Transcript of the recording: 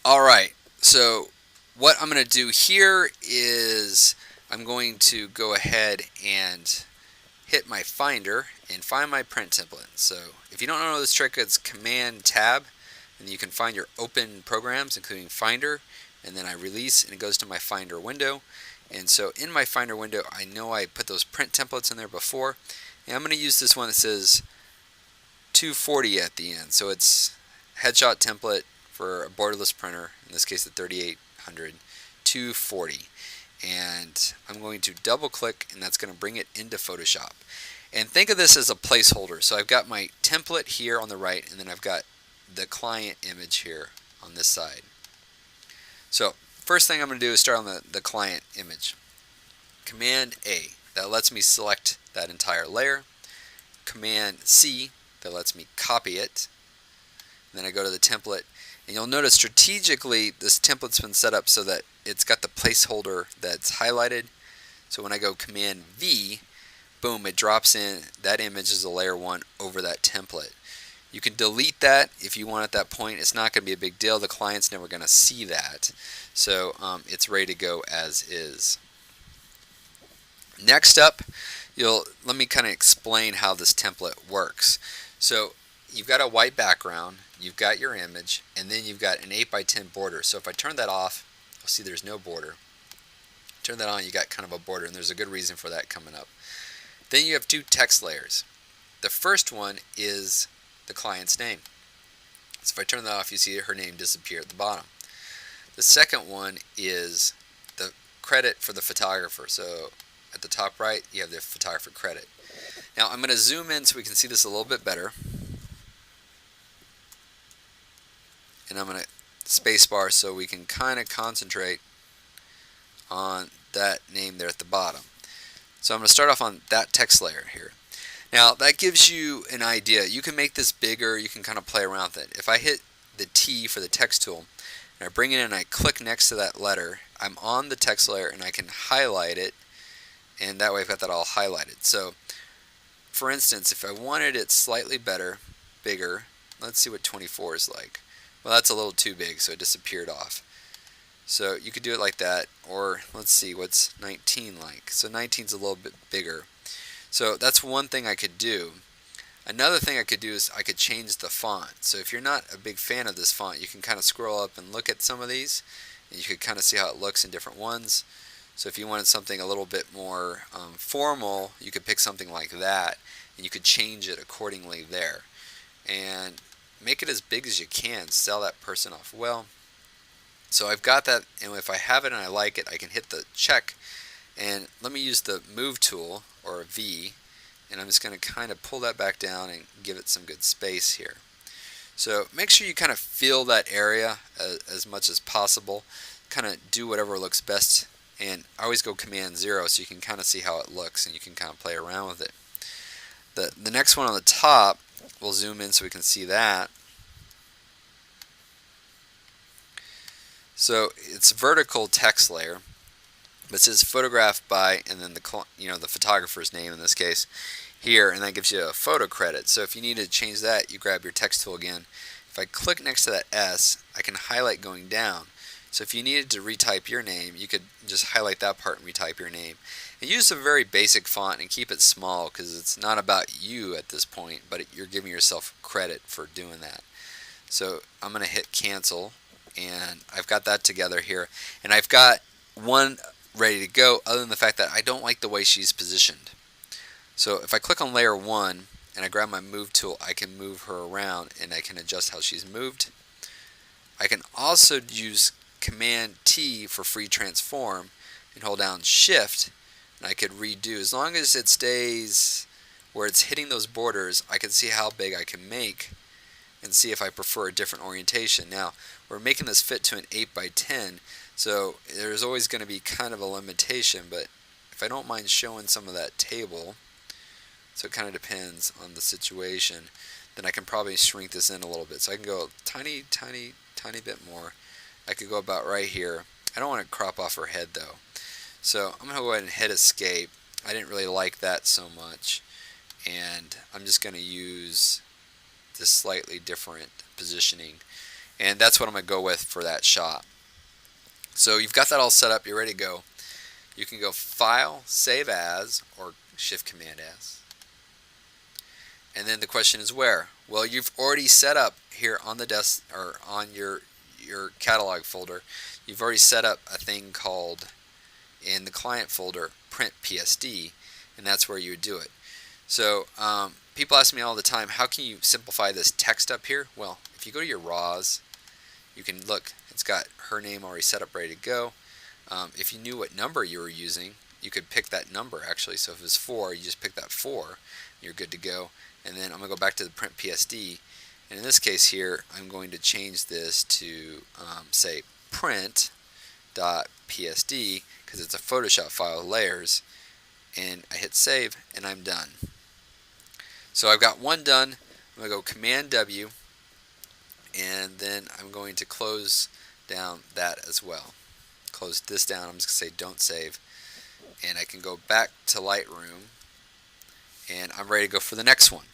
Alright, so what I'm going to do here is I'm going to go ahead and hit my Finder and find my print template. So if you don't know this trick, it's Command Tab, and you can find your open programs, including Finder, and then I release and it goes to my Finder window. And so in my Finder window, I know I put those print templates in there before, and I'm going to use this one that says 240 at the end. So it's headshot template for a borderless printer, in this case the 3800, 240. And I'm going to double click, and that's going to bring it into Photoshop. And think of this as a placeholder. So I've got my template here on the right, and then I've got the client image here on this side. So first thing I'm going to do is start on the client image. Command A, that lets me select that entire layer. Command C, that lets me copy it. And then I go to the template, and you'll notice strategically this template's been set up so that it's got the placeholder that's highlighted. So when I go Command V, boom, it drops in that image as a layer 1 over that template. You can delete that if you want at that point. It's not going to be a big deal. The client's never going to see that. So it's ready to go as is. Next up, let me kind of explain how this template works. So you've got a white background, you've got your image, and then you've got an 8x10 border. So if I turn that off, you'll see there's no border. Turn that on, you got kind of a border, and there's a good reason for that coming up. Then you have two text layers. The first one is the client's name. So if I turn that off, you see her name disappear at the bottom. The second one is the credit for the photographer. So at the top right, you have the photographer credit. Now I'm going to zoom in so we can see this a little bit better. And I'm going to spacebar so we can kind of concentrate on that name there at the bottom. So I'm going to start off on that text layer here. Now that gives you an idea. You can make this bigger, you can kind of play around with it. If I hit the T for the text tool, and I bring it in and I click next to that letter, I'm on the text layer and I can highlight it, and that way I've got that all highlighted. So for instance, if I wanted it slightly better, bigger, let's see what 24 is like. Well, that's a little too big, so it disappeared off. So you could do it like that, or let's see, what's 19 like? So 19 is a little bit bigger. So that's one thing I could do. Another thing I could do is I could change the font. So if you're not a big fan of this font, you can kind of scroll up and look at some of these, and you could kind of see how it looks in different ones. So if you wanted something a little bit more formal, you could pick something like that, and you could change it accordingly there. And make it as big as you can. Sell that person off well. So I've got that, and if I have it and I like it, I can hit the check. And let me use the move tool, or V, and I'm just going to kind of pull that back down and give it some good space here. So make sure you kind of fill that area as much as possible. Kind of do whatever looks best, and I always go Command 0 so you can kind of see how it looks and you can kind of play around with it. The next one on the top, we'll zoom in so we can see that. So it's vertical text layer. It says photographed by, and then the photographer's name in this case here, and that gives you a photo credit. So if you need to change that, you grab your text tool again. If I click next to that S, I can highlight going down. So if you needed to retype your name, you could just highlight that part and retype your name. And use a very basic font and keep it small, because it's not about you at this point, but you're giving yourself credit for doing that. So I'm going to hit cancel, and I've got that together here, and I've got one ready to go, other than the fact that I don't like the way she's positioned. So if I click on layer 1 and I grab my move tool, I can move her around and I can adjust how she's moved. I can also use Command T for free transform and hold down Shift, and I could redo. As long as it stays where it's hitting those borders, I can see how big I can make and see if I prefer a different orientation. Now we're making this fit to an 8x10, so there's always going to be kind of a limitation, but if I don't mind showing some of that table, so it kind of depends on the situation, then I can probably shrink this in a little bit. So I can go a tiny bit more. I could go about right here. I don't want to crop off her head though. So I'm going to go ahead and hit escape. I didn't really like that so much, and I'm just going to use this slightly different positioning. And that's what I'm going to go with for that shot. So you've got that all set up, you're ready to go. You can go File, Save As, or Shift Command S. And then the question is where? Well, you've already set up here on the desk, or on your catalog folder, you've already set up a thing called, in the client folder, Print PSD, and that's where you would do it. So people ask me all the time, how can you simplify this text up here? Well, if you go to your RAWs, you can look, it's got her name already set up, ready to go. If you knew what number you were using, you could pick that number actually. So if it was 4, you just pick that 4, you're good to go. And then I'm going to go back to the Print PSD, and in this case here, I'm going to change this to say print.psd, because it's a Photoshop file, layers, and I hit save, and I'm done. So I've got one done. I'm going to go Command W, and then I'm going to close down that as well. Close this down. I'm just going to say don't save, and I can go back to Lightroom, and I'm ready to go for the next one.